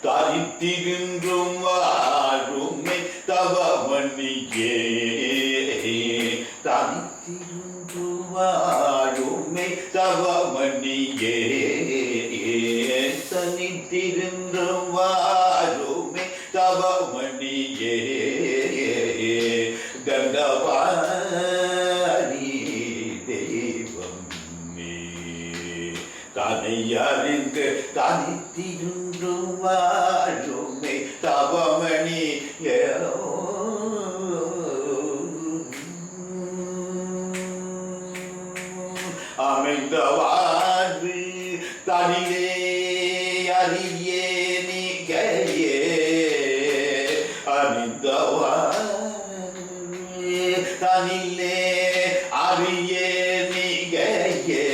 தரித்திருந்தும் வாழுமை தவமணியே தரித்திருந்து வாழுமை தவமணியே தனித்திருந்தும் வாழுமை தவமணியே தண்டவாணி தெய்வம் தன்னை அறிந்து தனித்திருந்து வாழுமை தவமணி அமைந்த வாழ்வு தனிலே அறியே நீகையே அணிந்த வாழ்வு தனிலே அறியே நீகையே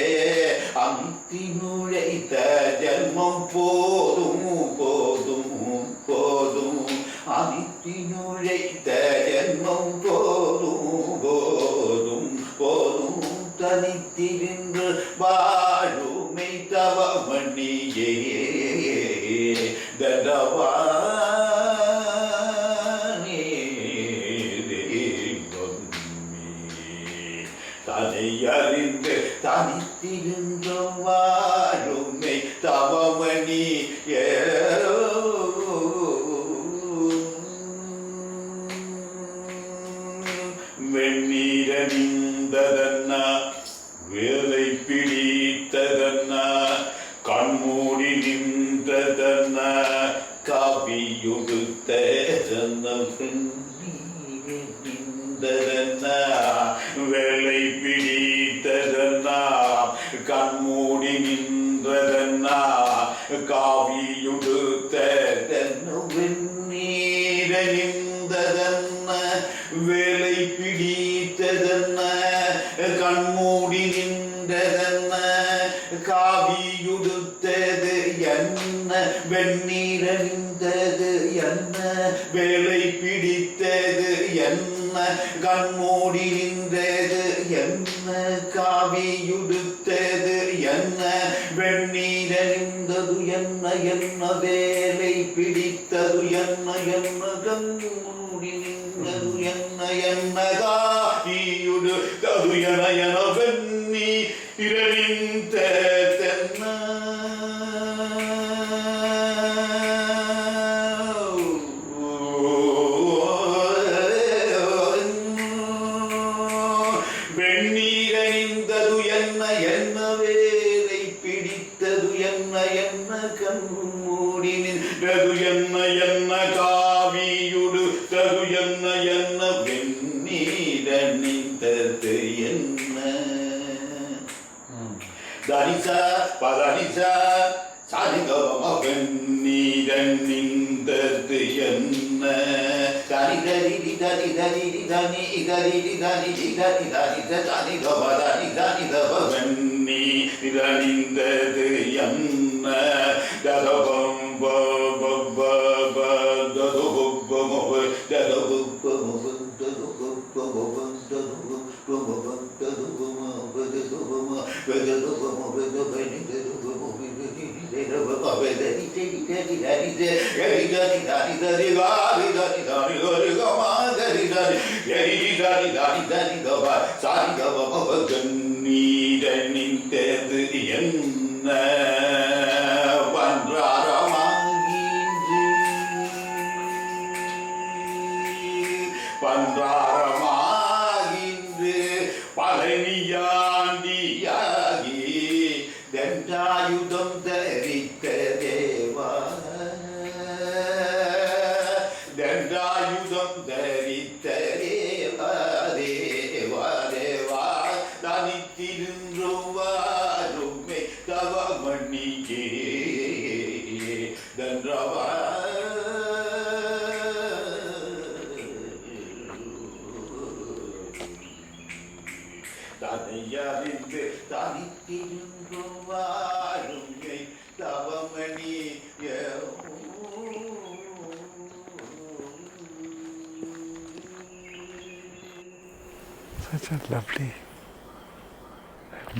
அமித்தி நுழைத்த ஜன்மம் போதும் போதும் போதும் அமித்தி நுழைத்த ஜன்மம் போதும் போதும் போதும் தனித்திருந்து வாழுமை தவமணியே தண்டவாணி தெய்வம் தன்னை அறிந்து தனித்திருந்து வாழுமை தவமணி வெண்ணீரணிந்ததன்ன வேலை பிடித்ததன்ன கண்மூடி நின்றதன்ன காவியுடுத்ததன்ன வெண்ணீரணிந்ததன்ன வேலை பிடித்ததன்ன கண்மூடி நின்றதன்ன காவியுடுத்ததன்ன வெண்ணீரணிந்ததன்ன வேலை பிடித்ததன்ன கண்மூடி நின்றதன்ன காவியுடுத்தது என்ன வெண்ணீரணிந்தது என்ன வேலை பிடித்தது என்ன கண்மூடி நின்றது என்ன காவியுடுத்தது என்ன வெண்ணீரணிந்தது என்ன என்ன வேலை பிடித்தது என்ன என்ன கண்மூடி நின்றது என்ன என்ன காவியுடுத்தது என என வெண்ணி இரணிந்த தென்ன வெண்ணீரணிந்தது என்ன என்ன வேலை பிடித்தது என்ன என்ன கண்மூடி நின்றது என்ன என்ன காவியுடுத்தது என்ன என்ன வெண்ணீரணிந்தது என்ன தரிசா பதரிசா சாரிகம வெண்ணீரணிந்தது என்ன தனி தரி தரி தரி தனி தரி தனி தரி தரி தனி தரி தனி தவ வெண்ணீரணிந்தது என்ன ததபம் பப ததுபம் ததுபம் நீரணிந்தது என்ன பன்றாரமாகின்று பழனியாண்டியாகி தென்றாய ദണ്ഡായുധം ധരിച്ച ദേവാ, ദണ്ഡായുധം ധരിച്ച ദേവാ, ദേവാ ദേവാ തനിത്തിരുവാരുമേ തവമണിയേ ദണ്ഡവാ. தனையறிந்து தனித்திருந்துவாருங்கை Thavamani. Such a lovely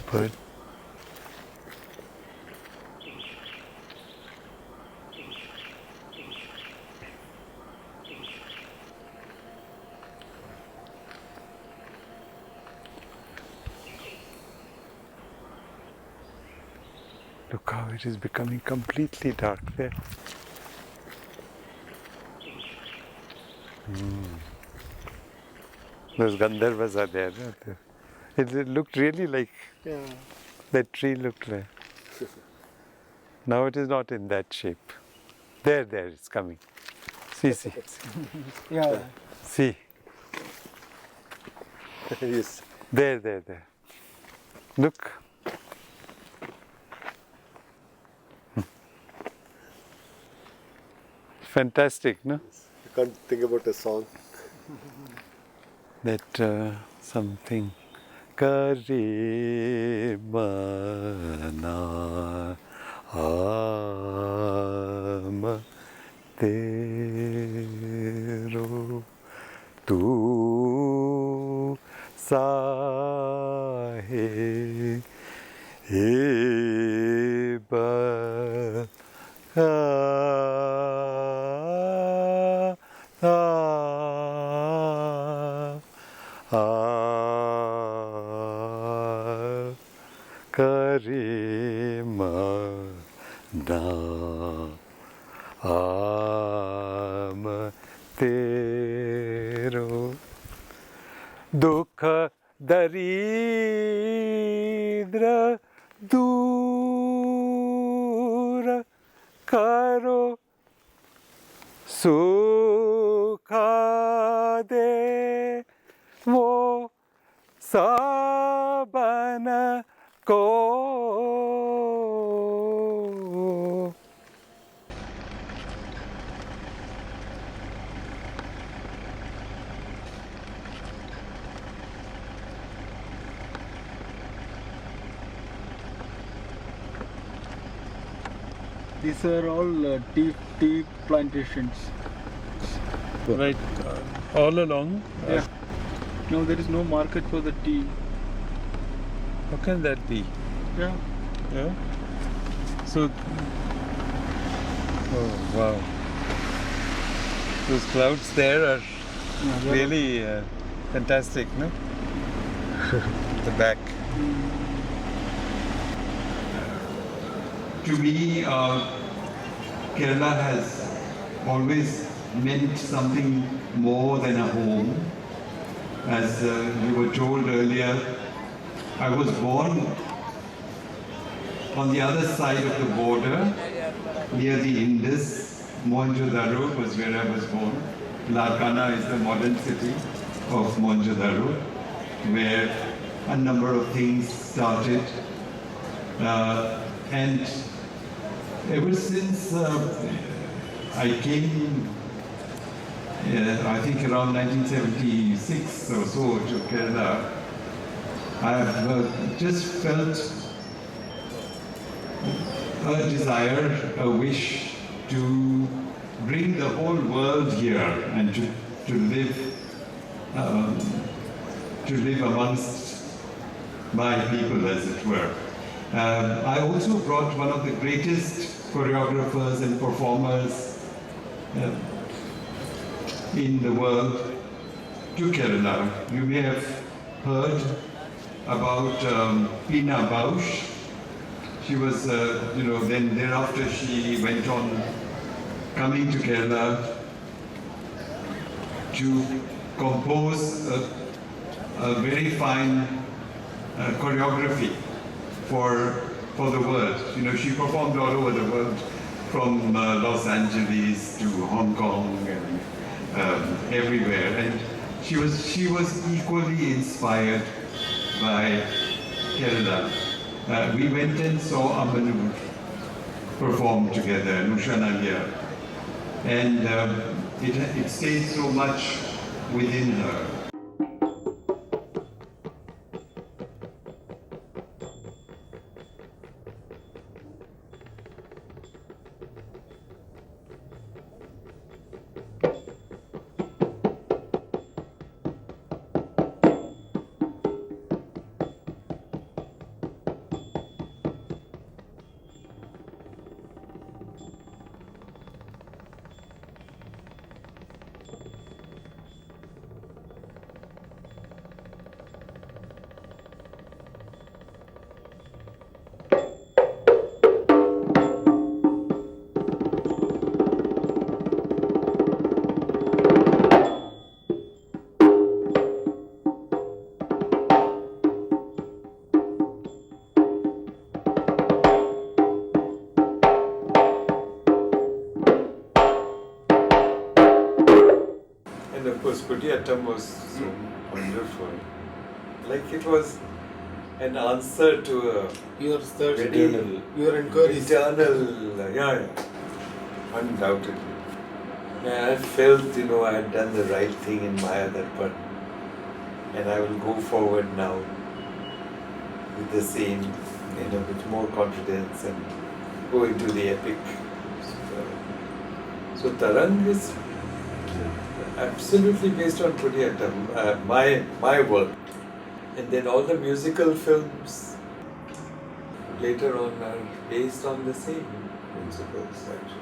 bird. Look how it is becoming completely dark there. Those Gandharvas are there. It looked really like, that tree looked like. Now it is not in that shape. There, it's coming. See. Yeah. See. Yes. There. Look. Fantastic, no? You can't think about a song. That something. Karimana ama tero tu sahe eba Karimana ama tero dukha daridra dura karo sukha de wo sabana ko. These are all tea plantations. Right, all along. Yeah. No, there is no market for the tea. How can that be? Yeah. Yeah. So, oh wow, those clouds there are really fantastic, no? The back. To me, Kerala has always meant something more than a home. As you were told earlier, I was born on the other side of the border, near the Indus. Mohenjo-daro was where I was born. Larkana is the modern city of Mohenjo-daro, where a number of things started. And ever since I came, I think around 1976 or so to Kerala, I have just felt a desire, a wish to bring the whole world here and to live amongst my people, as it were. I also brought one of the greatest choreographers and performers in the world to Kerala. You may have heard about Pina Bausch. She was, then thereafter she went on coming to Kerala to compose a very fine choreography for for the world. You know, she performed all over the world, from Los Angeles to Hong Kong and everywhere. And she was equally inspired by Kerala. We went and saw Amanu perform together, Nusha Nalia. And it stayed so much within her. And of course, Kudiyattam was so wonderful. Like it was an answer to a Your thirst, very your inquiries. eternal, yeah, undoubtedly. Yeah, I felt, I had done the right thing in Maya Darpan, and I will go forward now with the same, with more confidence and go into the epic. So Tarang is absolutely based on Kudiyattam, my work. And then all the musical films later on are based on the same principles actually.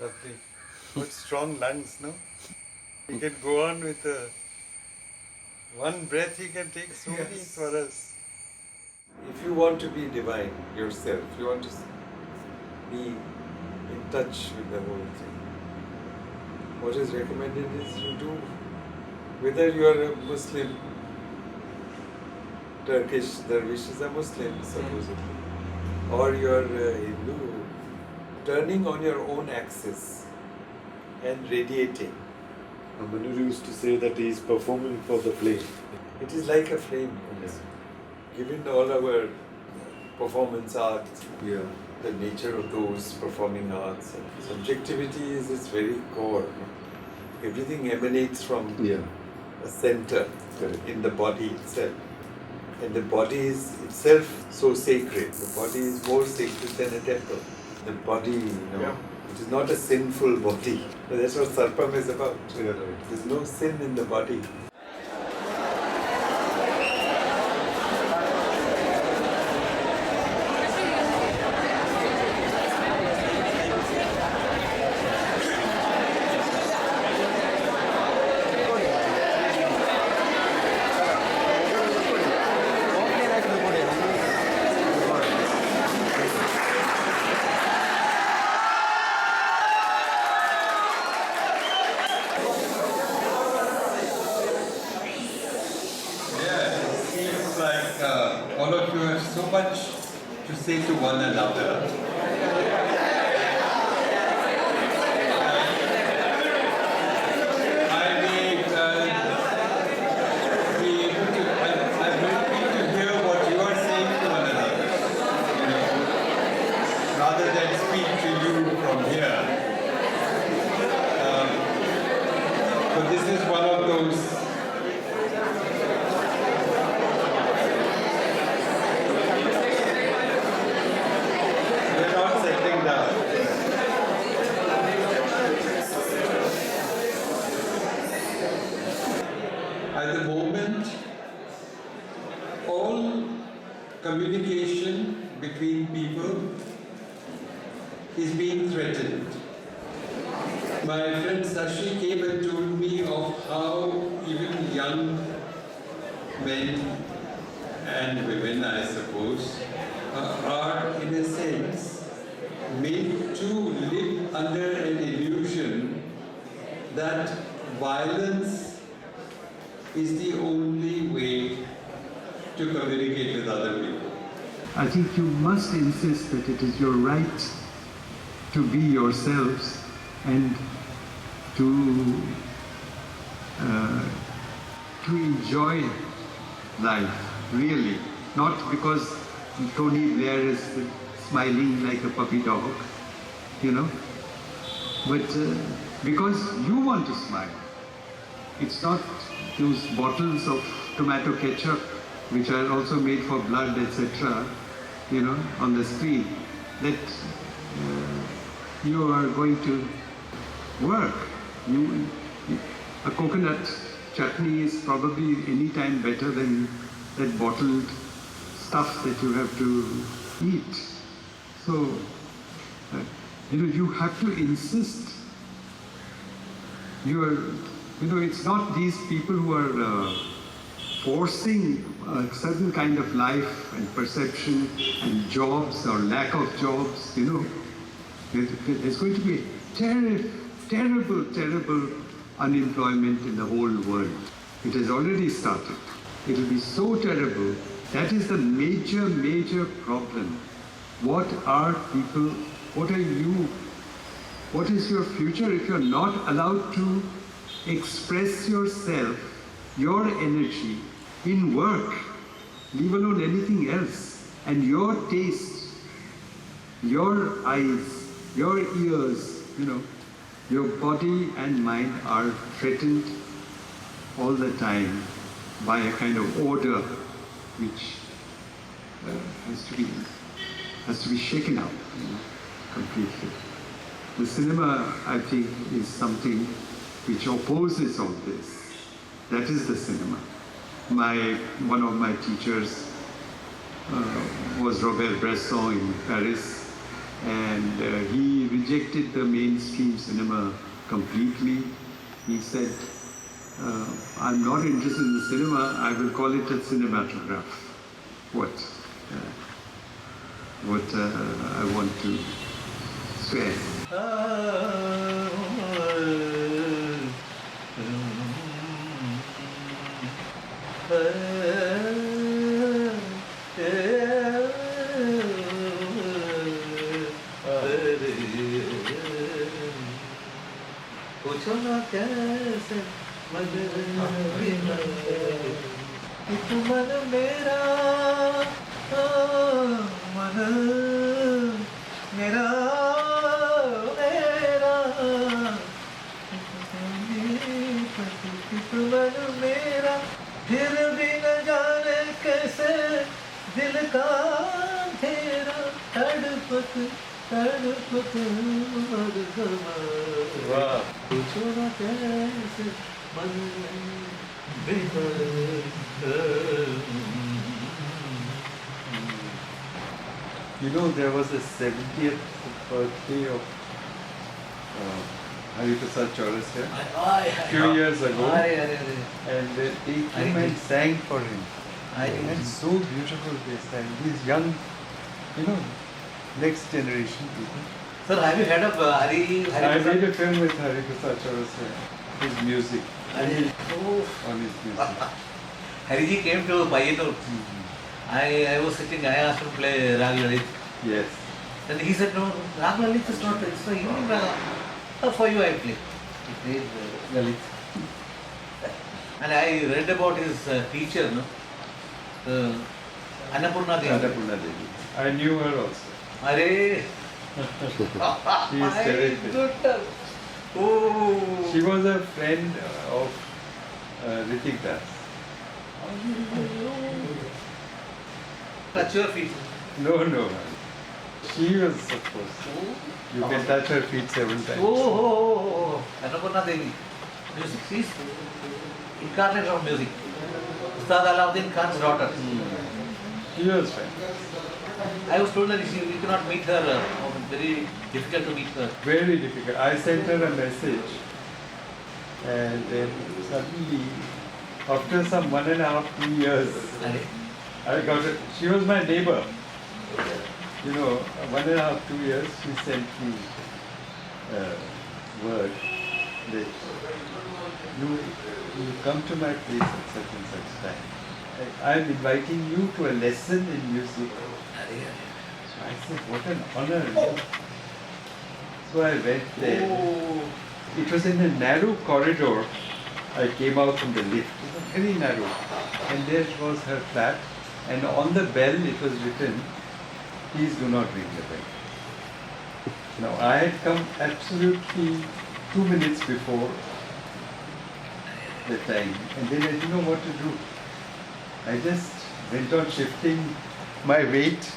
Lovely. Good strong lungs, no? You can go on with one breath you can take so many for us. If you want to be divine yourself, you want to be in touch with the whole thing, what is recommended is you do, whether you are a Muslim, Turkish dervishes are Muslim supposedly, or you are a Hindu, turning on your own axis and radiating. Manu used to say that he is performing for the flame. It is like a flame. Yes. Given all our performance arts, the nature of those performing arts, subjectivity is its very core. Everything emanates from a center in the body itself. And the body is itself so sacred. The body is more sacred than a temple. The body, it is not a sinful body. That's what Sarpam is about. There's no sin in the body. so much to say to one another. At the moment, all communication between people is being threatened. My friend Sashi came and told me of how even young men and women, I suppose, are in a sense made to live under an illusion that violence is the only way to communicate with other people. I think you must insist that it is your right to be yourselves and to enjoy life, really. Not because Tony Blair is smiling like a puppy dog, you know, but because you want to smile. It's not those bottles of tomato ketchup which are also made for blood, etc., you know, on the screen, that you are going to work. A coconut chutney is probably any time better than that bottled stuff that you have to eat. So, you have to insist. It's not these people who are forcing a certain kind of life and perception and jobs or lack of jobs, There's going to be terrible, terrible unemployment in the whole world. It has already started. It will be so terrible. That is the major problem. What are people, what are you, what is your future if you're not allowed to express yourself, your energy in work, leave alone anything else, and your taste, your eyes, your ears, your body and mind are threatened all the time by a kind of order which has to be shaken out, completely. The cinema, I think, is something which opposes all this. That is the cinema. One of my teachers was Robert Bresson in Paris, and he rejected the mainstream cinema completely. He said, I'm not interested in the cinema, I will call it a cinematograph. What I want to swear. पूछो ना कैसे मन मेरा मन मेरा मन मेरा फिर भी न जाने कैसे दिल का तेरा तड़पत मर गवा पूछो ना कैसे मन There was a 70th birthday of Hariprasad Chaurasia a few years ago, and they came and sang for him. And so beautiful they sang. These young, next generation people. Sir, have you heard of Hari? I made a film with Hariprasad Chaurasia, his music, on his music. Hariji came to Bayinur I was sitting, I asked him to play Rag Lalit. Yes. And he said, no, Rag Lalit is not, it's a evening Raga. Oh, for you I play. He played Lalit. And I read about his teacher, no? Annapurna Devi. Annapurna Devi. I knew her also. Arey! She is terrific. Oh! She was a friend of Ritik Das. Touch your feet. No. She was, of course. You can touch her feet 7 times. Oh! Annapurna Devi. Music, she's incarnate of music. Ustad Alauddin Khan's daughter. She was fine. I was told that we cannot meet her. Very difficult to meet her. Very difficult. I sent her a message, and then suddenly, after some 1.5, 2 years, I got it. She was my neighbor. You know, 1.5, 2 years, she sent me word that you come to my place at such and such time. I am inviting you to a lesson in music. So I said, what an honor. So I went there. Oh. It was in a narrow corridor. I came out from the lift. It was very narrow. And there was her flat. And on the bell it was written, please do not ring the bell. Now I had come absolutely 2 minutes before the time. And then I didn't know what to do. I just went on shifting my weight,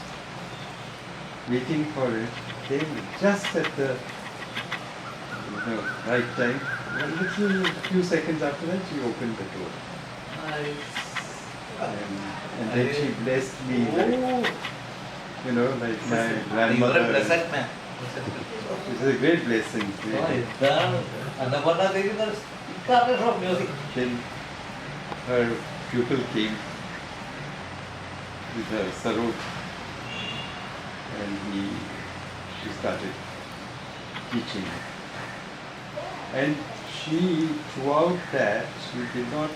waiting for it. Then just at the right time, a few seconds after that, she opened the door. And then she blessed me, like, you know, like my grandmother. You are a blessed man. It was a great blessing. Annapurna Devi was incarnate of music. Then her pupil came with her sarod, and she started teaching. And she, throughout that, she did not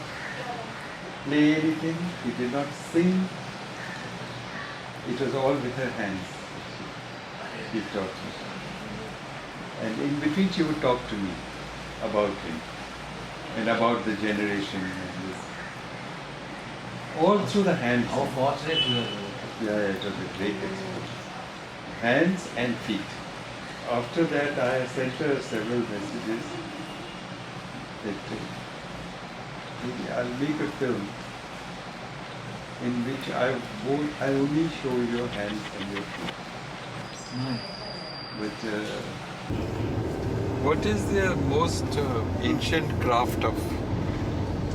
play anything, she did not sing. It was all with her hands. She taught me. And in between she would talk to me about him and about the generation and this. All through the hands. How fortunate you are. Yeah, it was a great experience. Hands and feet. After that, I sent her several messages that maybe I'll make a film in which I only show your hands and your feet. But what is the most ancient craft of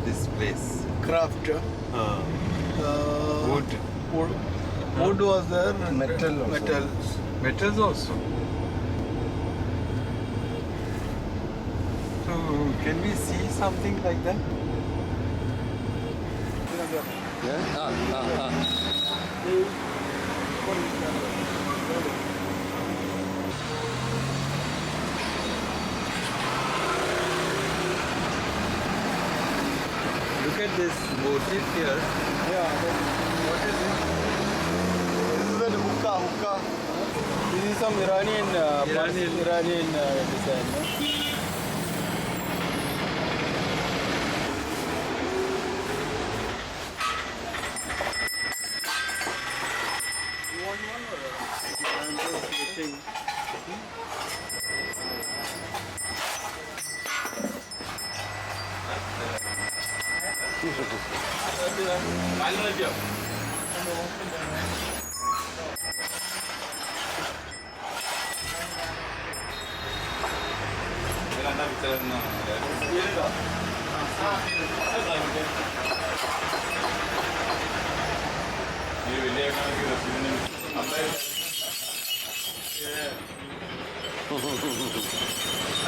this place? Craft. Wood. Wood was there. Metal also. Metals. Metals also. So can we see something like that? Look at this motif here. What is it? This is a hookah. This is some Iranian design. No?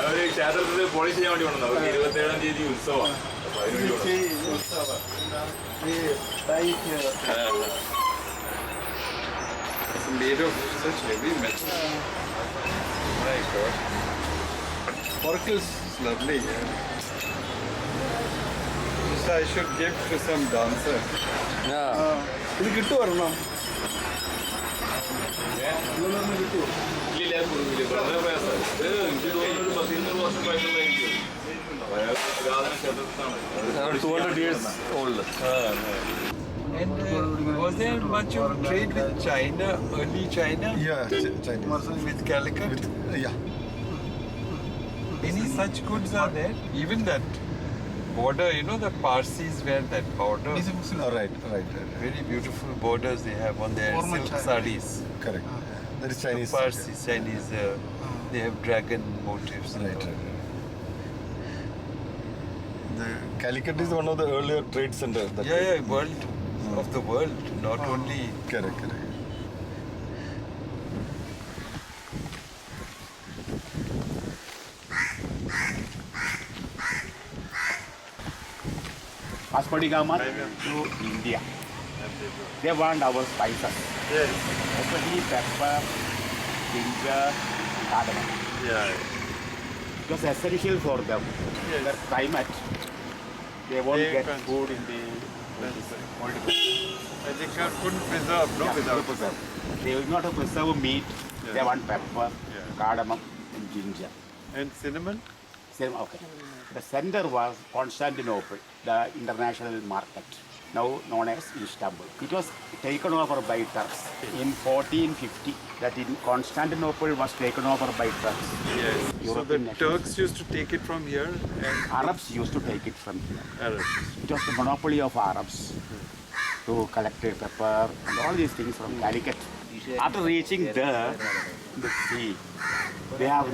അവര് ക്ഷേത്രത്തിൽ polish ചെയ്യാൻ വേണ്ടി വന്നത്. അവർക്ക് 27-ാം തീയതി ഉത്സവമാണ്. അപ്പൊ അതിനുവേണ്ടി വന്നത്. It's made of such heavy metal. My God. Work is lovely. Yeah. This I should give to some dancer. Yeah. ഇത് കിട്ടുമായിരുന്നോ? കിട്ടുമോ? ഇല്ല, കൊടുക്കില്ല. വളരെ പ്രയാസം. ഇത് എനിക്ക് തോന്നുന്നു ഒരു 10-20 വർഷം പഴക്കമുള്ളതായിരിക്കും. പുരാതന ക്ഷേത്രത്തിലാണ്. 200 years old. And was there much of trade with China, early China? Yeah, Chinese. With Calicut? Yeah. Any such goods are there? Even that border, you know, the Parsis wear that border. Right. Very beautiful borders they have on their silk sarees. Correct. That is Chinese. Parsis, Chinese, they have dragon motifs. Right. The Calicut is one of the earlier trade centers. World of the world, not only. Correct. Vasco da Gama to India. They want our spices. Yes. Especially pepper, ginger, cardamom. It was essential for them. Yes. Their climate, they won't They get can't. food in the cold. And they couldn't preserve, no? Yeah, Without preserve. They will not preserve meat. Yeah. They want pepper, Yeah. cardamom, and ginger. And cinnamon? Same, okay. The center was Constantinople, the international market, now known as Istanbul. It was taken over by Turks in 1450. That in Constantinople was taken over by Turks. Yes. So the European nations. Turks used to take it from here and Arabs used to take it from here. Arabs. It was the monopoly of Arabs to collect pepper and all these things from Calicut. After reaching there, the sea, they are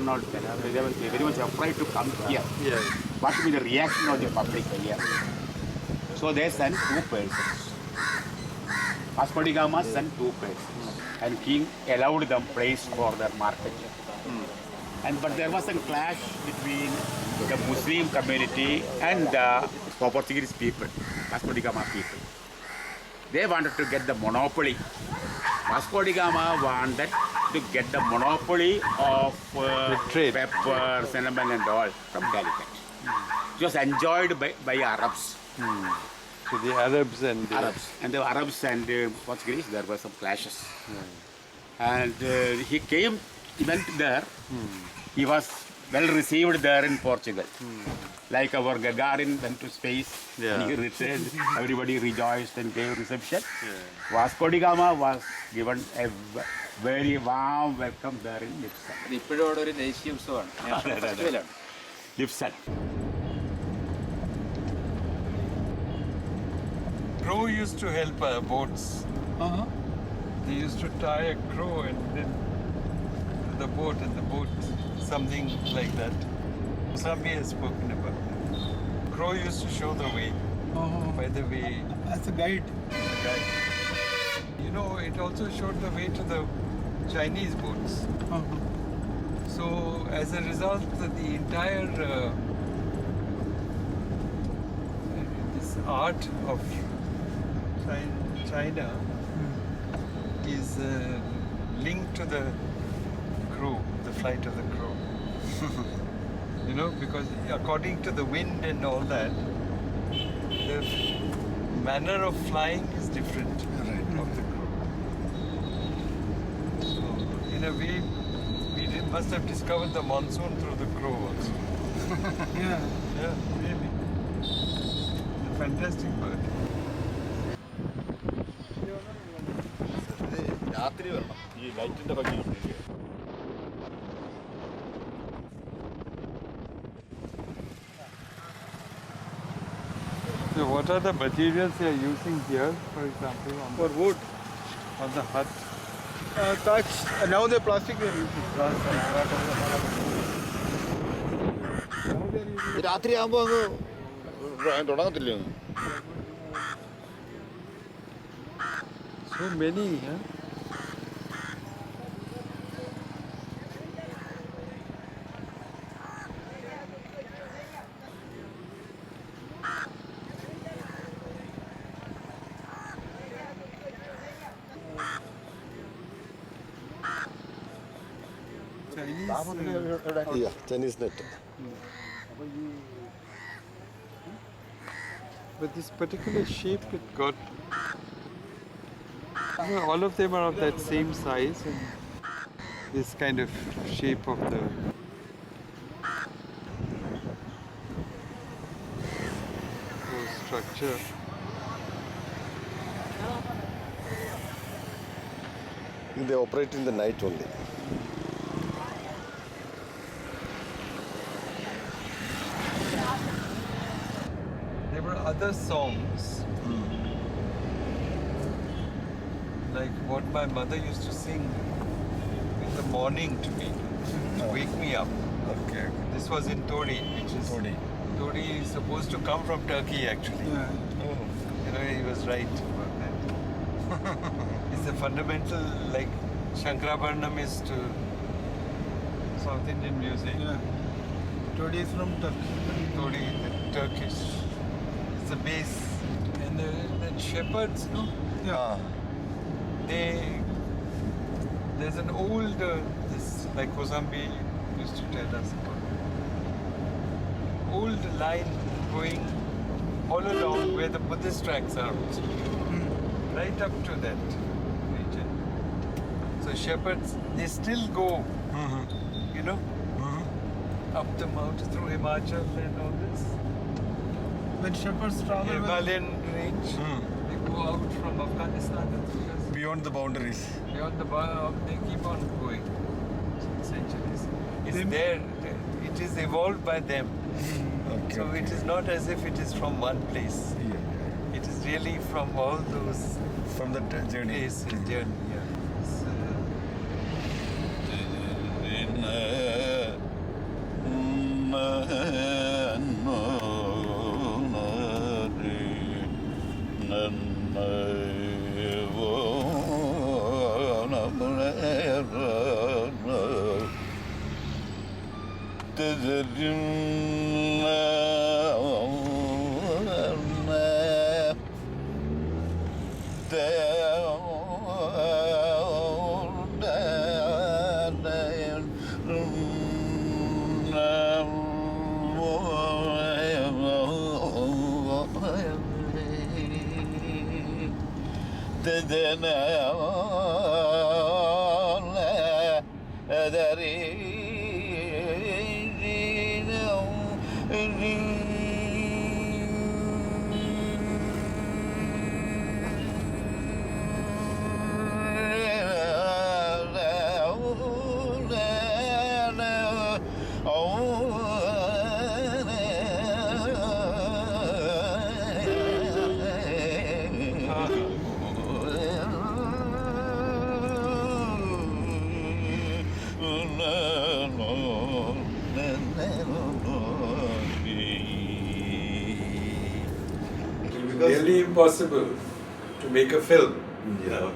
not very much afraid to come here. Yes. What will be the reaction of the public here? So they sent 2 persons. Vasco da Gama sent 2 persons, and king allowed them place for their market. But there was a clash between the Muslim community and the Portuguese people, Vasco da Gama people. They wanted to get the monopoly. Vasco da Gama wanted to get the monopoly of trade. pepper, cinnamon and all from Calicut. It was enjoyed by Arabs. So the Arabs and the And the Arabs and Portuguese, there were some clashes. And he went there. He was well received there in Portugal. Like our Gagarin went to space, and he returned. Everybody rejoiced and gave reception. Vasco da Gama was given a very warm welcome there in Lipson. ഇപ്പോഴും അവിടെ ഒരു ദേശീയ ഉത്സവമാണ്. Lipson. crow used to help boats. They used to tie a crow and then the boat something like that. Sami has spoken about that. Crow used to show the way. By the way, As a guide. you know, it also showed the way to the Chinese boats. So as a result, the entire this art of China is linked to the crow, the flight of the crow. You know, because according to the wind and all that, the manner of flying is different of the crow. So, in a way, must have discovered the monsoon through the crow also. Yeah, really. A fantastic bird. രാത്രി വരണം ഈ ലൈറ്റിന്റെ ഭംഗി കിട്ടിയില്ല. So what are the materials they are using here, for example, For wood. on the hut? Touch. Now the plastic they are using. രാത്രി ആകുമ്പോ അങ്ങ് തുടങ്ങത്തില്ലേ? So many, huh? Chinese net. But this particular shape it got All of them are of that same size and this kind of shape of the whole structure. They operate in the night only. There were other songs, like what my mother used to sing in the morning to me, to wake me up. Okay. This was in Tori, which is Tori is supposed to come from Turkey actually. Yeah. You know, he was right about that. It's a fundamental, like Shankarabharanam is to South Indian music. Yeah. Today is from Turkey. Tori, the Turkish. It's a base. And the shepherds, no? Yeah. There's an old, this like Kozambi used to tell us about, old line going all along where the Buddhist tracks are also, right up to that region. So shepherds, they still go, you know, up the mountain through Himachal and all this. When shepherds travel Himalayan range, they go out from Afghanistan and through Beyond the boundaries. beyond the they keep on going centuries. It's there, it is evolved by them. Okay. So it is not as if it is from one place. Yeah. It is really from all those From the journey. places, journey. Yeah. Nearly impossible to make a film. You know.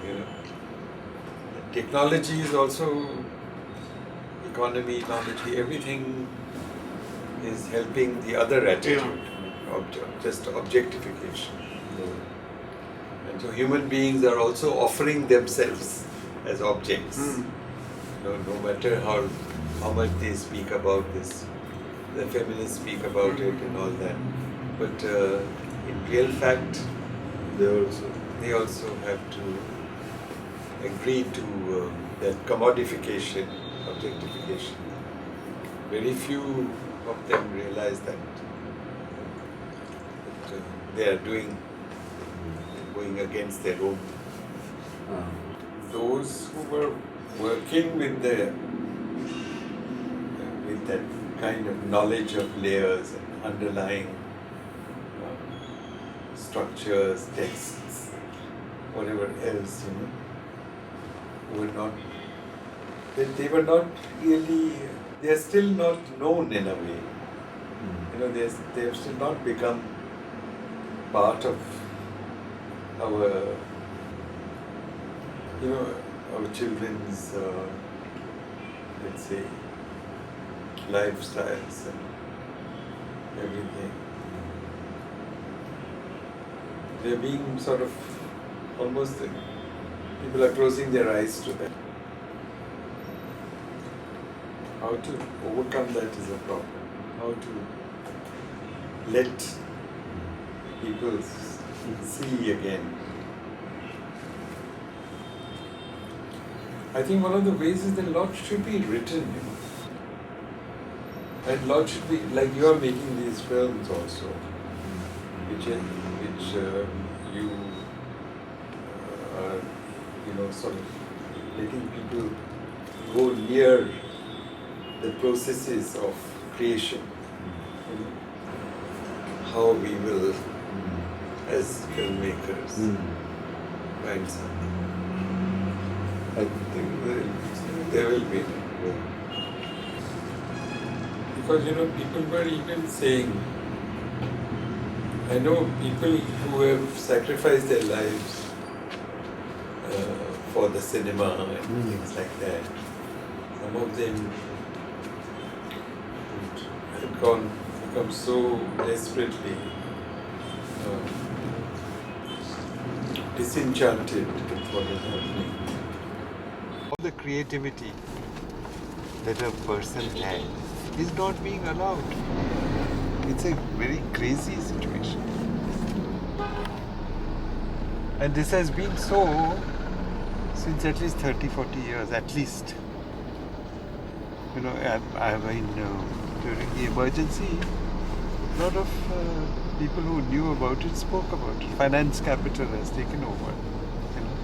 Technology is also economy, everything is helping the other attitude, just objectification. And so human beings are also offering themselves as objects. No matter how much they speak about this, the feminists speak about it and all that, but in real fact, they also have to agree to that commodification, objectification. Very few of them realize that they are going against their own. Those who were working with that kind of knowledge of layers and underlying structures, texts, whatever else, were not. They were not really. They are still not known in a way. They have still not become part of our, our children's, let's say, lifestyles and everything. They're being sort of almost, people are closing their eyes to that. How to overcome that is a problem. How to let people see again I think one of the ways is that a lot should be written, you know. And a lot should be, like you are making these films also, which you are, you know, sort of letting people go near the processes of creation. You know, how we will, as filmmakers, find something. I think there will be. Because, you know, people were even saying, I know people who have sacrificed their lives for the cinema and things like that. Some of them had become so desperately disenchanted with what is happening. The creativity that a person had is not being allowed. It's a very crazy situation. And this has been so since at least 30-40 years, at least. You know, I mean, during the emergency, a lot of people who knew about it spoke about it. Finance capital has taken over. You know,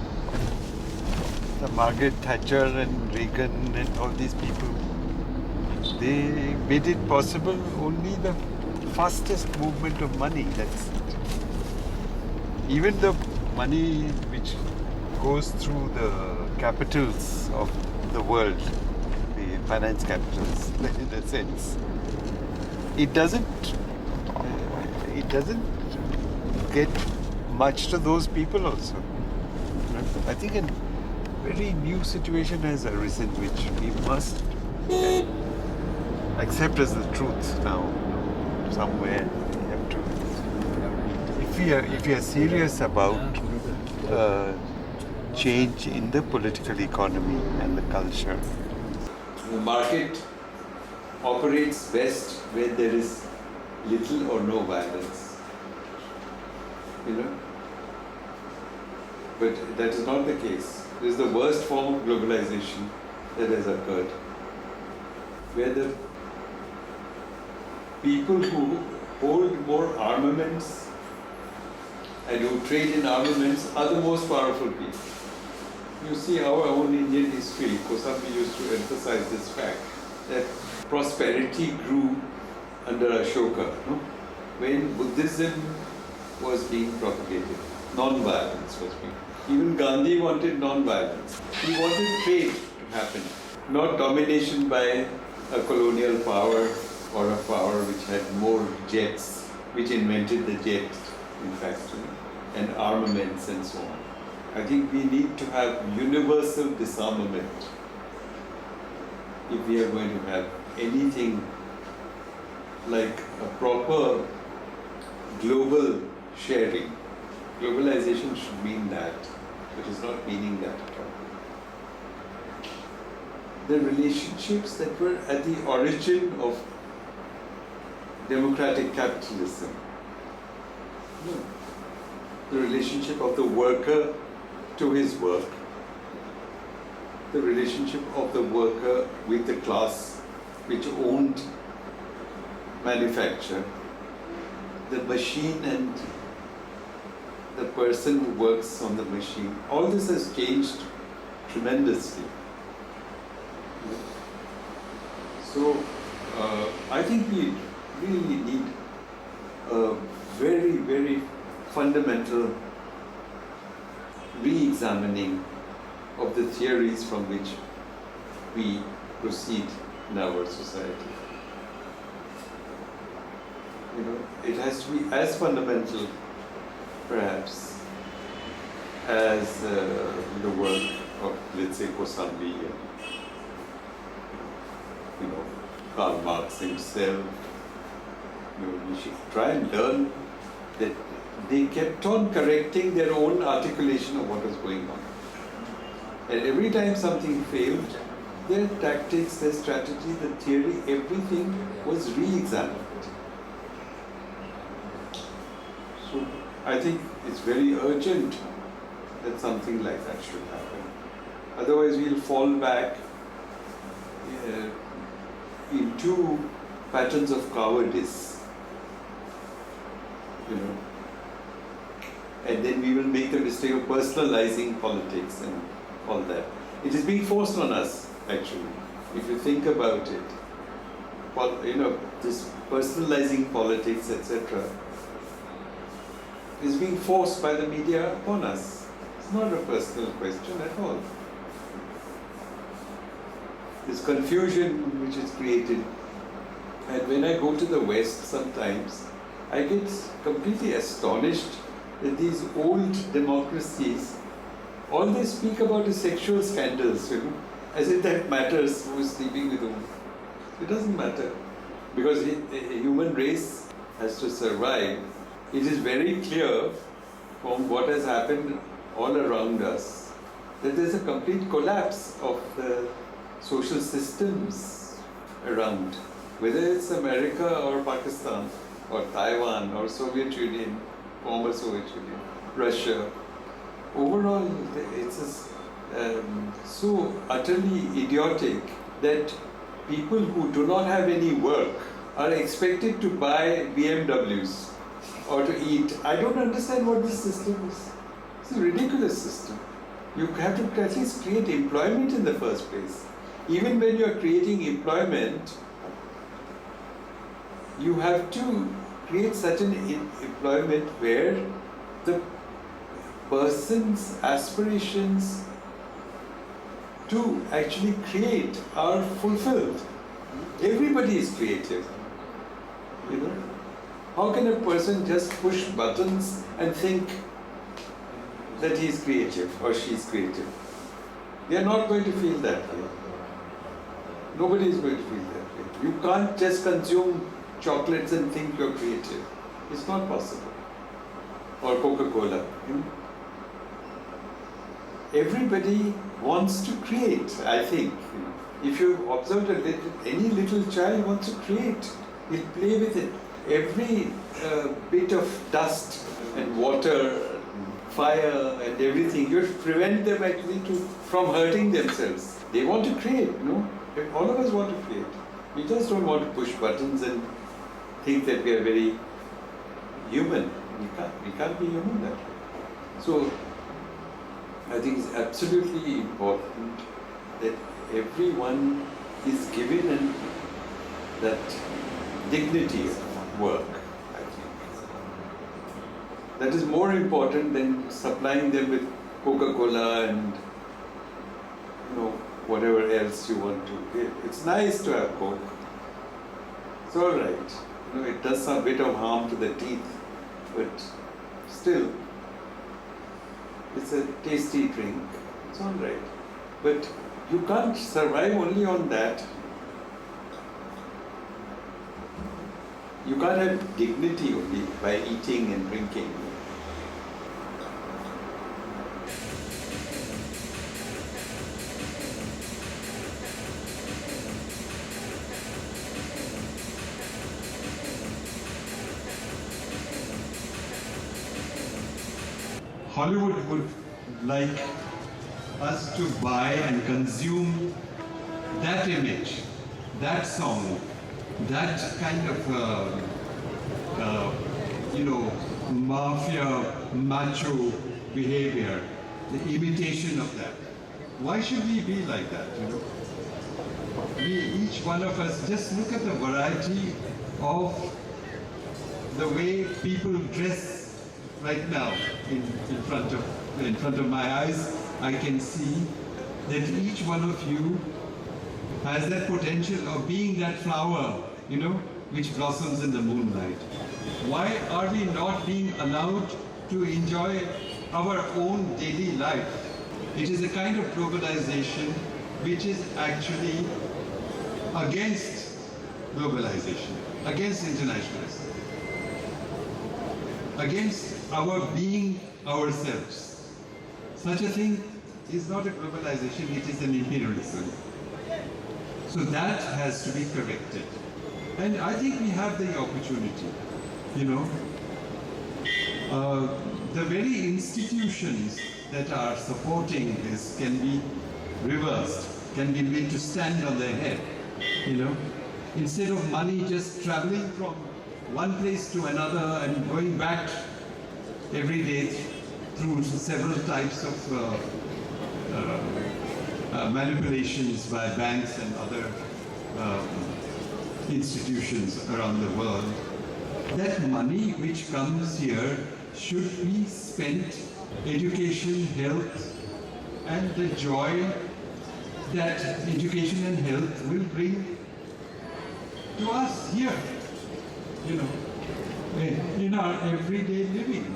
the Margaret Thatcher and Reagan and all these people, they made it possible only the fastest movement of money. That's it. Even the money which goes through the capitals of the world, the finance capitals, in a sense, it doesn't get much to those people also. I think a very new situation has arisen, which we must accept as the truth now. Somewhere we have to. If we are serious about change in the political economy and the culture, The market operates best where there is little or no violence. You know? But that is not the case. This is the worst form of globalization that has occurred, where the people who hold more armaments and who trade in armaments are the most powerful people. You see our own Indian history, Kosambi used to emphasize this fact, that prosperity grew under Ashoka, no? When Buddhism was being propagated, non-violence was being. Even Gandhi wanted non-violence. He wanted trade to happen, not domination by a colonial power or a power which had more jets, which invented the jet, in fact, and armaments and so on. I think we need to have universal disarmament if we are going to have anything like a proper global sharing. Globalization should mean that. It is not meaning that at all. The relationships that were at the origin of democratic capitalism. No. The relationship of the worker to his work, the relationship of the worker with the class which owned manufacture, the machine and the person who works on the machine, all this has changed tremendously. So I think we really need a very, very fundamental re-examining of the theories from which we proceed in our society. You know, it has to be as fundamental, perhaps, as the work of, let's say, Kosambi and, you know, Karl Marx himself. You know, we should try and learn that they kept on correcting their own articulation of what was going on. And every time something failed, their tactics, their strategy, the theory, everything was re-examined. So I think it's very urgent that something like that should happen. Otherwise, we'll fall back into patterns of cowardice, you know. And then we will make the mistake of personalizing politics and all that. It is being forced on us, actually, if you think about it. You know, this personalizing politics, etc., is being forced by the media upon us. It's not a personal question at all. This confusion which is created, and when I go to the West sometimes, I get completely astonished that these old democracies, all they speak about is sexual scandals, you know, as if that matters who is sleeping with whom. It doesn't matter, because a human race has to survive. It is very clear from what has happened all around us that there's a complete collapse of the social systems around, whether it's America or Pakistan or Taiwan or Soviet Union, former Soviet Union, Russia. Overall, it's so utterly idiotic that people who do not have any work are expected to buy BMWs or to eat. I don't understand what this system is. It's a ridiculous system. You have to at least create employment in the first place. Even when you are creating employment, you have to create such an employment where the person's aspirations to actually create are fulfilled. Everybody is creative, you know. How can a person just push buttons and think that he is creative or she is creative? They are not going to feel that way. Nobody is going to feel that way. You can't just consume chocolates and think you're creative. It's not possible. Or Coca-Cola. You know? Everybody wants to create, I think. If you observe any little child wants to create, he'll play with it. Every bit of dust and water, fire and everything, you have to prevent them actually from hurting themselves. They want to create, no? All of us want to create. We just don't want to push buttons and think that we are very human. We can't be human that way. So, I think it's absolutely important that everyone is given that dignity of work, I think. That is more important than supplying them with Coca-Cola and, you know, whatever else you want to give. It's nice to have Coke. It's all right. You know, it does some bit of harm to the teeth, but still, it's a tasty drink. It's all right. But you can't survive only on that. You can't have dignity only by eating and drinking. Hollywood would like us to buy and consume that image, that song, that kind of, mafia, macho behavior, the imitation of that. Why should we be like that, you know? Each one of us, just look at the variety of the way people dress right now in front of my eyes. I can see that each one of you has that potential of being that flower, you know, which blossoms in the moonlight. Why are we not being allowed to enjoy our own daily life? It is a kind of globalization which is actually against globalization, against internationalism, against our being ourselves. Such a thing is not a globalization, it is an imperialism. So that has to be corrected. And I think we have the opportunity, you know. The very institutions that are supporting this can be reversed, can be made to stand on their head, you know. Instead of money just traveling from one place to another and going back every day through several types of manipulations by banks and other institutions around the world, that money which comes here should be spent education, health, and the joy that education and health will bring to us here, you know, in our everyday living.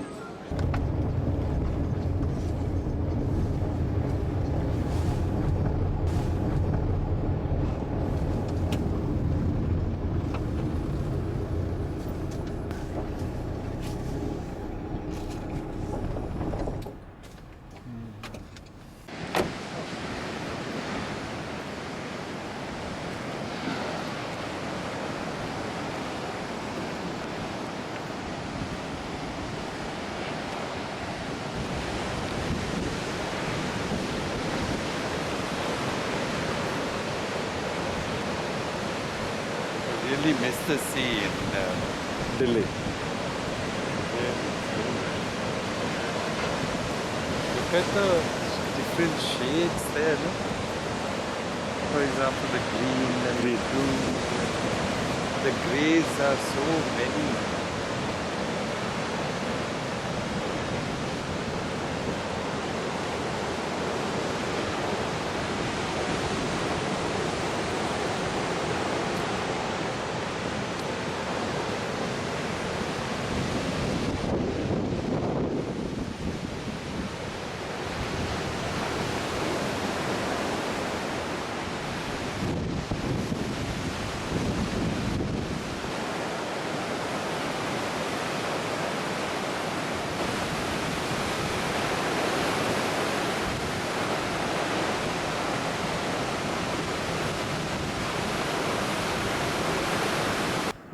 Really miss the sea in Delhi. Look at the different shades there, no? For example, the green and the blue. The greys are so many.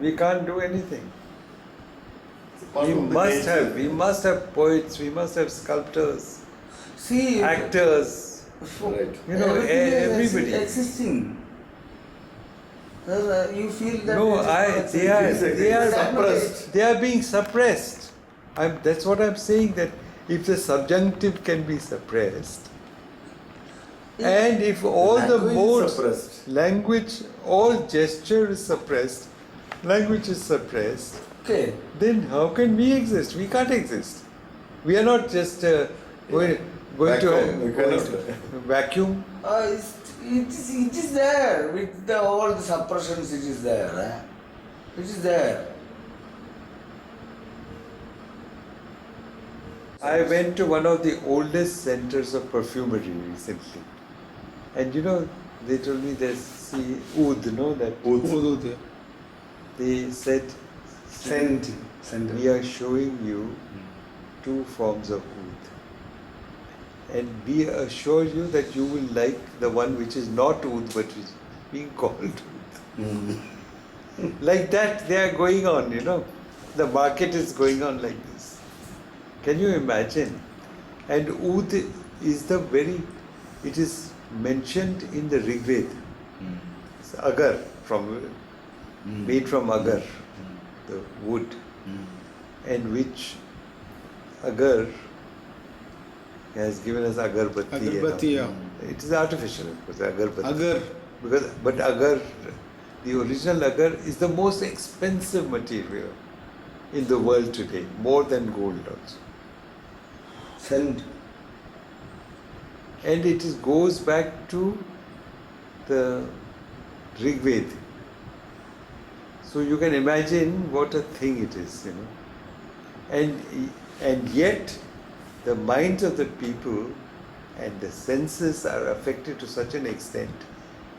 We can't do anything. We must have poets, we must have sculptors, See, actors, Right. you know, everything is everybody. existing. You feel that No, it is they are suppressed. They are being suppressed. That's what I'm saying, that if the subjunctive can be suppressed, and if all the Language is modes, suppressed. language, all gesture is suppressed, language is suppressed, okay. then how can we exist? We can't exist. We are not just going Vacuum, we to cannot. vacuum. It is there with all the suppressions. It is there. It is there. I went to one of the oldest centers of perfumery recently, and you know, they told me there's oud, no, that Oud. they said, Scent. we are showing you two forms of oud, and we assure you that you will like the one which is not oud but is being called oud. Like that they are going on, you know. The market is going on like this. Can you imagine? And oud is it is mentioned in the Rig Veda. It's agar, made from agar, the wood, and which agar has given us agarbatti. Agarbatti, yeah. It is artificial, of course, agarbatti. Agar. But agar, the original agar, is the most expensive material in the world today, more than gold also. Scent. And it goes back to the Rig Veda. So you can imagine what a thing it is, you know. And yet the minds of the people and the senses are affected to such an extent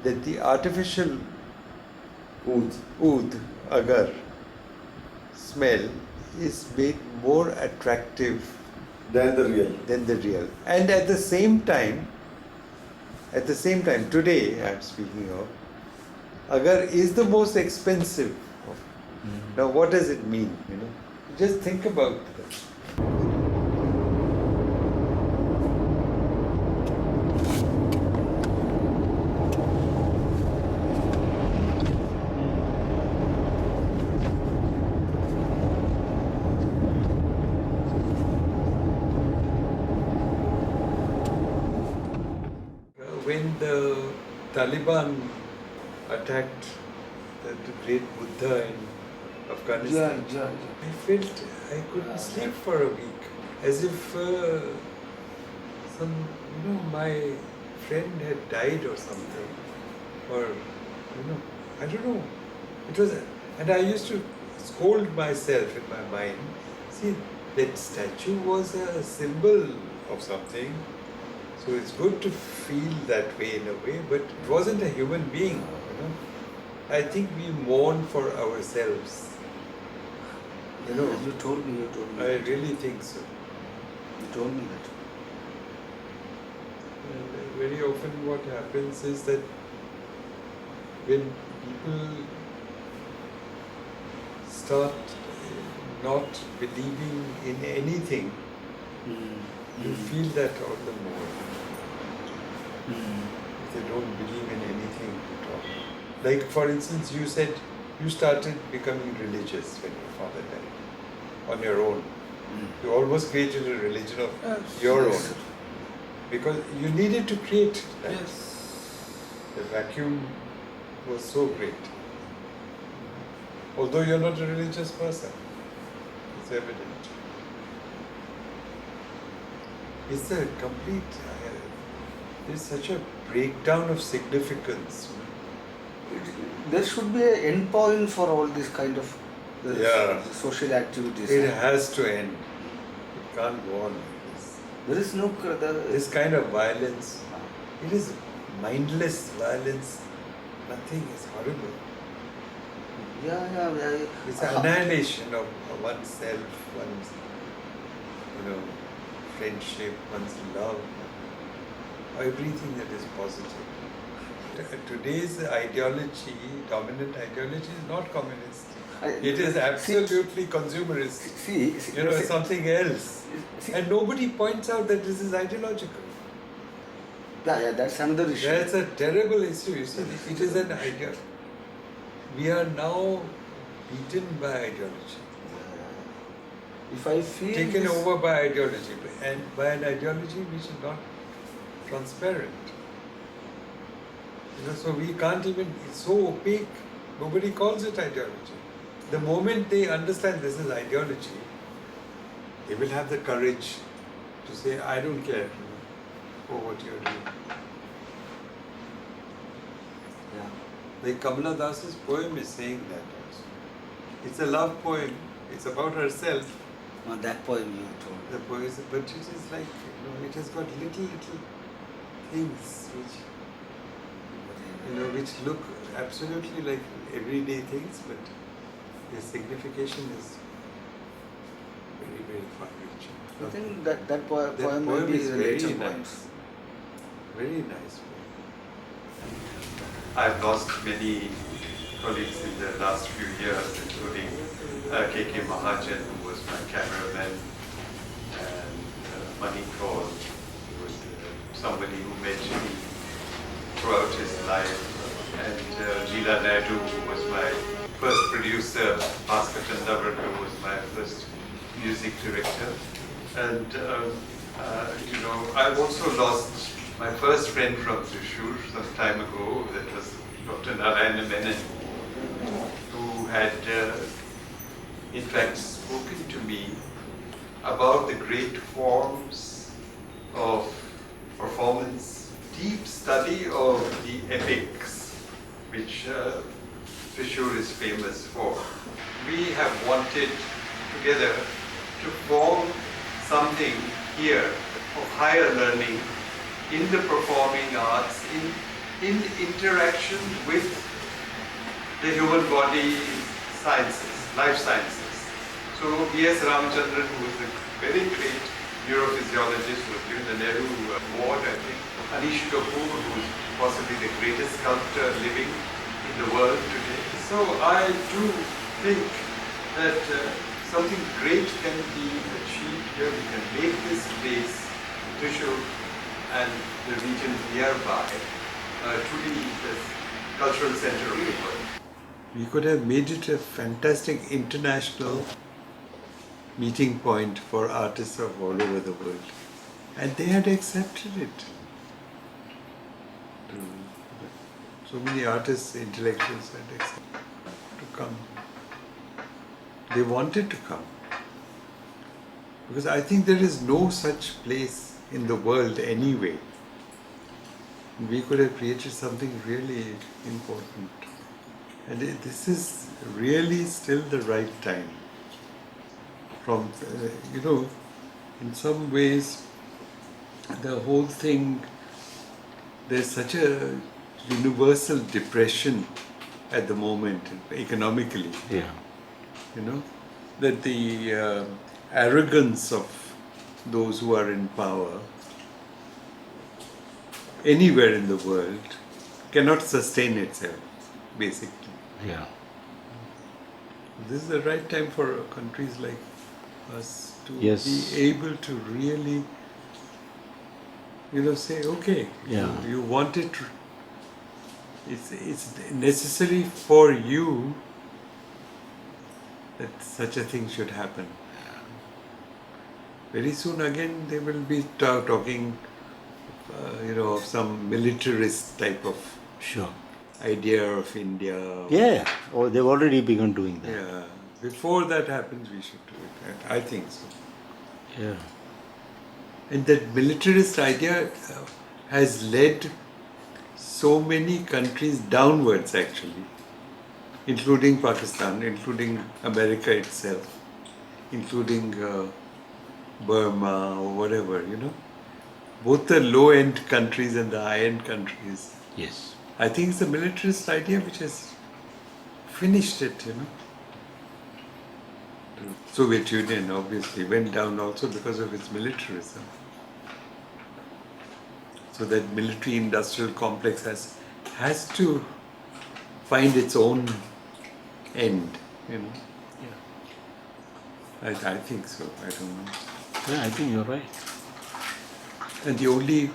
that the artificial oud, agar, smell is made more attractive Than the real. And at the same time, today I'm speaking of, agar is the most expensive. Now what does it mean? You know, just think about that. when the Taliban attacked the great Buddha in Afghanistan, I felt I couldn't sleep for a week, as if my friend had died or something, or I don't know. It was, and I used to scold myself in my mind. See, that statue was a symbol of something, so it's good to feel that way in a way, but it wasn't a human being. I think we mourn for ourselves. You told me. I really think so. You told me that. And very often what happens is that when people start not believing in anything, you feel that all the more. If they don't believe in anything at all. Like for instance, you said you started becoming religious when your father died, on your own. You almost created a religion of your own. Because you needed to create that. The vacuum was so great. Although you're not a religious person, it's evident. It's a complete, there's such a breakdown of significance. There should be an end point for all this kind of social activities. It has to end. It can't go on like this. There is no... This kind of violence, it is mindless violence. Nothing is horrible. It's an annihilation of oneself, one's friendship, one's love, everything that is positive. Today's ideology, dominant ideology, is not communist. It is absolutely consumerist. Something else. And nobody points out that this is ideological. That's another issue. That's a terrible issue. You see, it is an ideology. We are now beaten by ideology. If I feel taken over by ideology, and by an ideology which is not transparent. So we can't even, it's so opaque, nobody calls it ideology. The moment they understand this is ideology, they will have the courage to say, I don't care for what you're doing. Like Kamala Das's poem is saying that also. It's a love poem, it's about herself. That poem you told. The poem, but it is like, it has got little things which look absolutely like everyday things, but their signification is very, very far-reaching. I think that poem may be is the very later nice. poems. Very nice. I've lost many colleagues in the last few years, including K.K. Mahajan, who was my cameraman, and Mani Kaul, who was somebody who met me throughout his life, and Leela Naidu, who was my first producer, Bhaskar Chandavarkar was my first music director, and I've also lost my first friend from Thrissur some time ago, that was Dr. Narayana Menon, who had in fact spoken to me about the great forms of performance, deep study of the epics, which Thrissur is famous for. We have wanted together to form something here of higher learning in the performing arts, in interaction with the human body sciences, life sciences. So B.S. Ramachandran, who was a very great neurophysiologist, who was given the Nehru Award, I think. Anish Kapoor, who is possibly the greatest sculptor living in the world today. So I do think that something great can be achieved here. We can make this place, Thrissur, and the region nearby, truly the cultural center of the world. We could have made it a fantastic international meeting point for artists of all over the world. And they had accepted it. So many artists, intellectuals had accepted to come. They wanted to come. Because I think there is no such place in the world anyway. We could have created something really important. And this is really still the right time. From, in some ways, the whole thing, there's such a universal depression at the moment, economically. Yeah. That the arrogance of those who are in power anywhere in the world cannot sustain itself, basically. Yeah. This is the right time for countries like us to Yes. be able to really, say, okay, Yeah. you want it, it's necessary for you that such a thing should happen. Very soon again they will be talking, of some militarist type of Sure. idea of India. Yeah. Oh, they've already begun doing that. Yeah. Before that happens, we should do it. I think so. Yeah. And that militarist idea has led so many countries downwards, actually, including Pakistan, including America itself, including Burma or whatever, Both the low-end countries and the high-end countries. Yes. I think it's the militarist idea which has finished it, Soviet Union obviously went down also because of its militarism. So that military-industrial complex has to find its own end, Yeah. I think so. I don't know. Yeah, I think you're right. And the only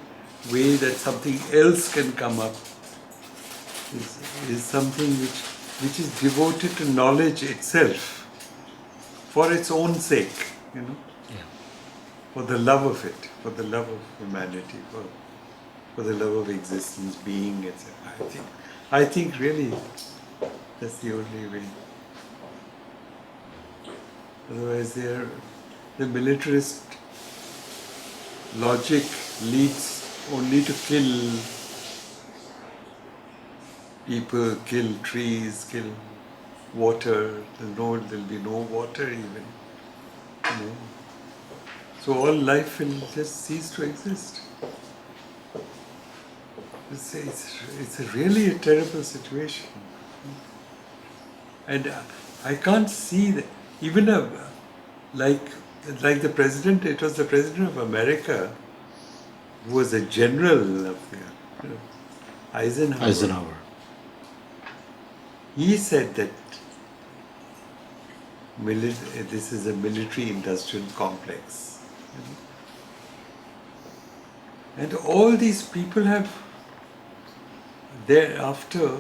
way that something else can come up is something which is devoted to knowledge itself, for its own sake, Yeah. for the love of it, for the love of humanity, for the love of existence, being, etc. I think really that's the only way. Otherwise, the militarist logic leads only to kill people, kill trees, kill water. There'll be no water even. So all life will just cease to exist. It's really a terrible situation. And I can't see that even like the president, it was the president of America who was a general of Eisenhower. He said that this is a military-industrial complex. And all these people have thereafter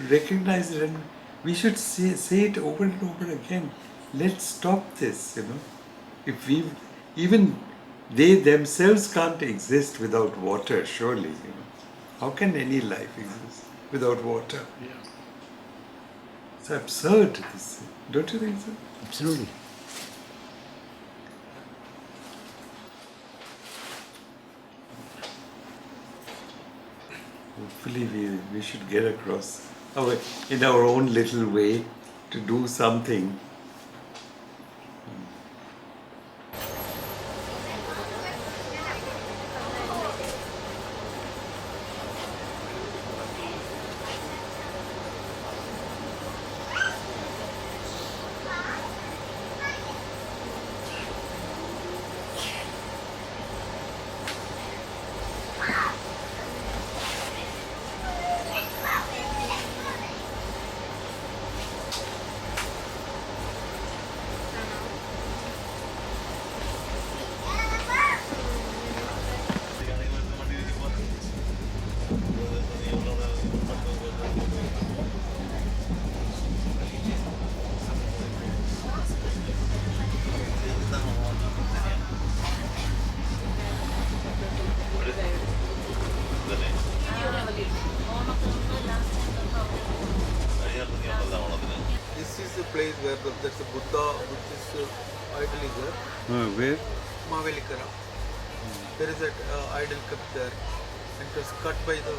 recognized it, and we should say it over and over again. Let's stop this, If even they themselves can't exist without water, surely, How can any life exist without water? Yeah. It's absurd, this. Don't you think so? Absolutely. Hopefully we should get across in our own little way to do something. This is the place where there's a Buddhist idol is there. Where? Mavelikara. There is an idol kept there. And it was cut by the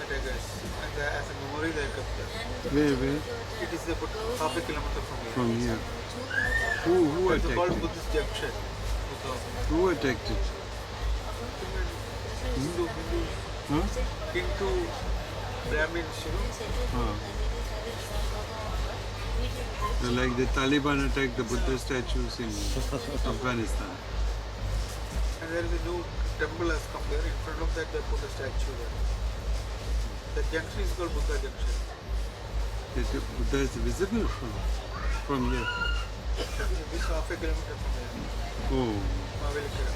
attackers. And as a memory they kept there. Where? It is about half a kilometer from here. From here. Who It's attacked called it? Buddhist junction. Who attacked it? Hindu, Huh? Hindu Brahmins, you know. Like the Taliban attacked the Buddha statues in Afghanistan. And there is a new temple has come there. In front of that they put a statue there. The junction is called Buddha Junction. The Buddha is visible from here. This half a kilometer from here. Oh. Mavelikara.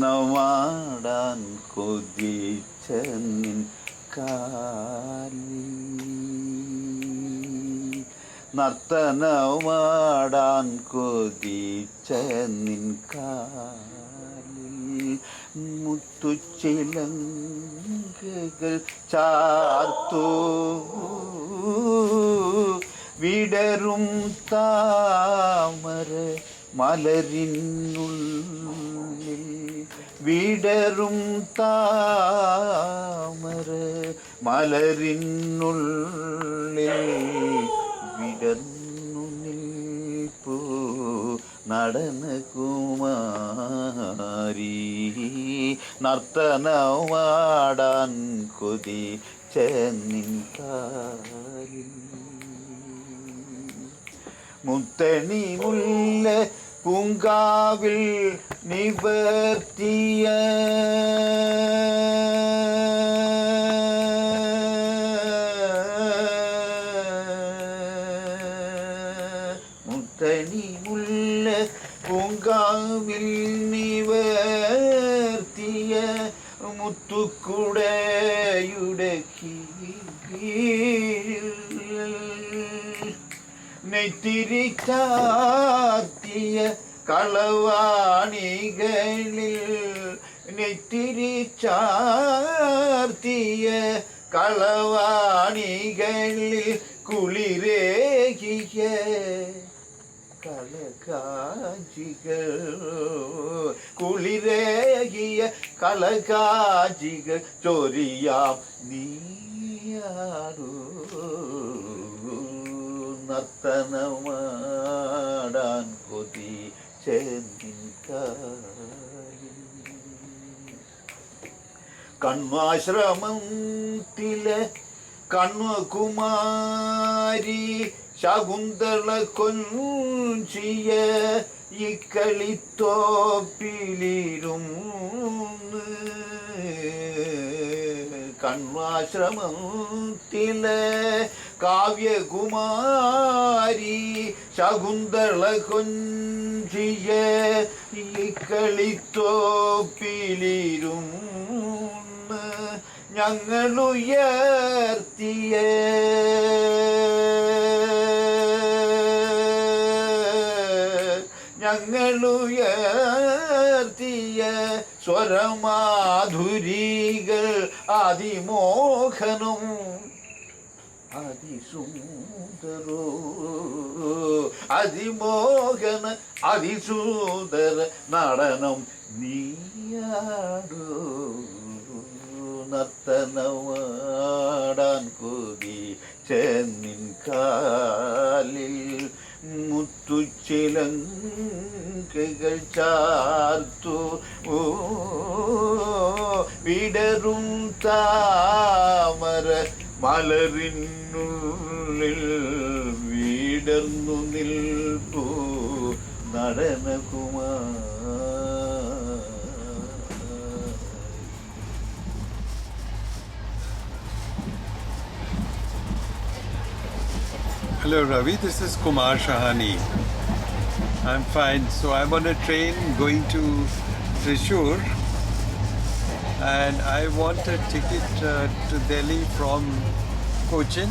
നർത്തനമാടാൻ കൊതിച്ച നിൻ കാലിൽ നർത്തനമാടാൻ കൊതിച്ച നിൻ കാലിൽ മുത്തുച്ചിലങ്കകൾ ചാർത്തു വിടരും താമര മലരിനുള്ളിൽ വിടരും താമര മലരിനുള്ളിൽ വിടർന്നു നിൽപ്പൂ നടനകുമാരി നർത്തനമാടാൻ കൊതിച്ച നിൻ കാലിൽ മുത്തണി മുല്ല പൂങ്കാവിൽ നിവർത്തിയ മുത്തണി മുല്ല പൂങ്കാവിൽ നിവർത്തിയ മുത്തുക്കുടയുടെ കീഴിൽ നെറ്റിരി ചാർത്തിയ കളവാണികളിൽ നെറ്റിരി ചാർത്തിയ കളവാണികളിൽ കുളിരേകിയ കളകാജികൾ കുളിരേകിയ കളകാജികൾ ചൊരിയാം നീയാടൂ നർത്തനമാടാൻ കൊതിച്ച നിൻ കാലിൽ കണ്വാശ്രമത്തിലെ കണ്വകുമാരി ശകുന്തള കൊഞ്ചിയ ഇക്കളിത്തോപ്പിലിരുന്ന് കണ്വാശ്രമത്തിലെ കാവ്യകുമാരി ശകുന്തള കൊഞ്ചിയ ഇക്കളിത്തോപ്പിലിരുന്ന് ഞങ്ങളുയർത്തിയ ഞങ്ങളുയർത്തിയ സ്വരമാധുരികൾ അതിമോഹനം അതിസുന്ദരോ അതിമോഹന അതിസുന്ദര നടനം നീയാടോ നർത്തനമാടാൻ കൊതിച്ച നിൻ കാലിൽ മുത്തുച്ചിലങ്കകൾ ചാർത്തു വിടരും താമര മലരിനുള്ളിൽ വിടർന്നു നിൽപ്പൂ നടനകുമാർ. Hello Ravi, this is Kumar Shahani. I'm fine. So I'm on a train going to Thrissur and I want a ticket to Delhi from Cochin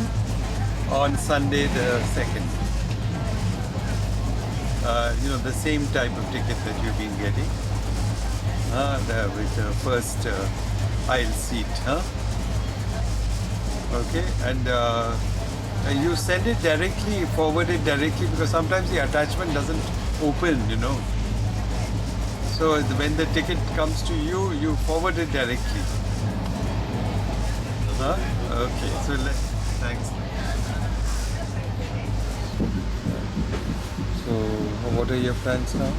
on Sunday the 2nd. You know, the same type of ticket that you've been getting. With the first aisle seat, huh? Okay, and you send it directly, forward it directly, because sometimes the attachment doesn't open, you know. So when the ticket comes to you, you forward it directly. Huh? Okay, so thanks. So what are your plans now?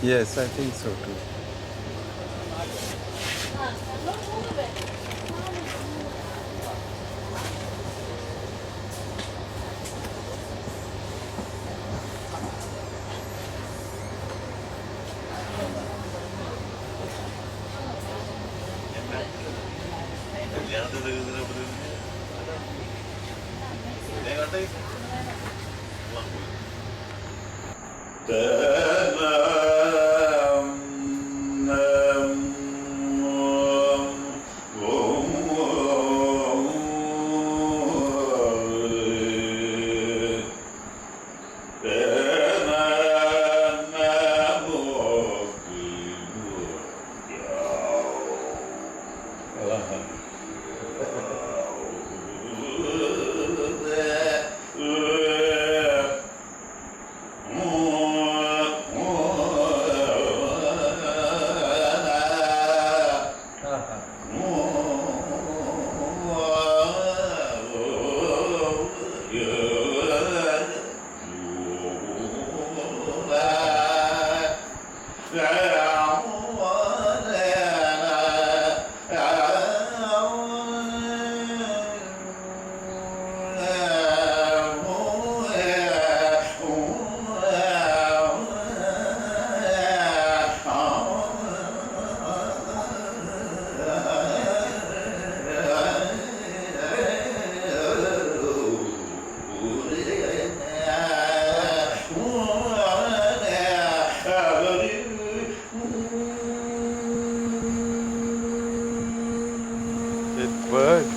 Yes, I think so too.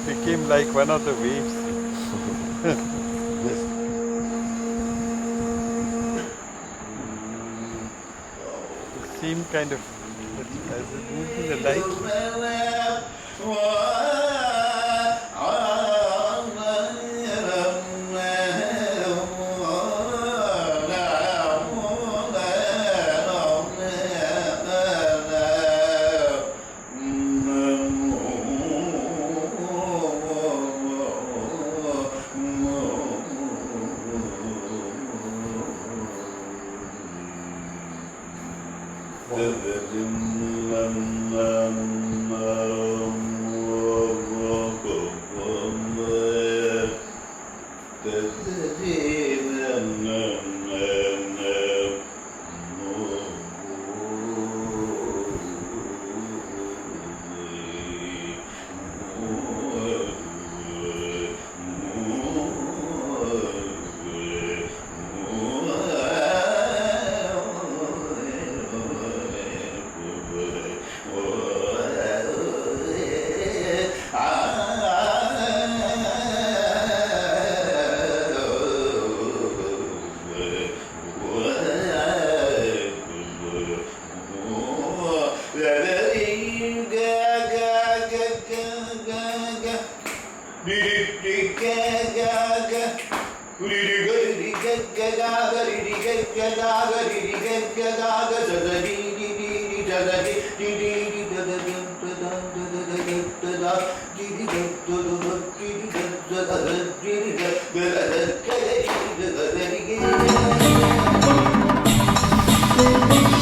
Became like one of the waves. It seemed kind of as it moved in the light. Thank you.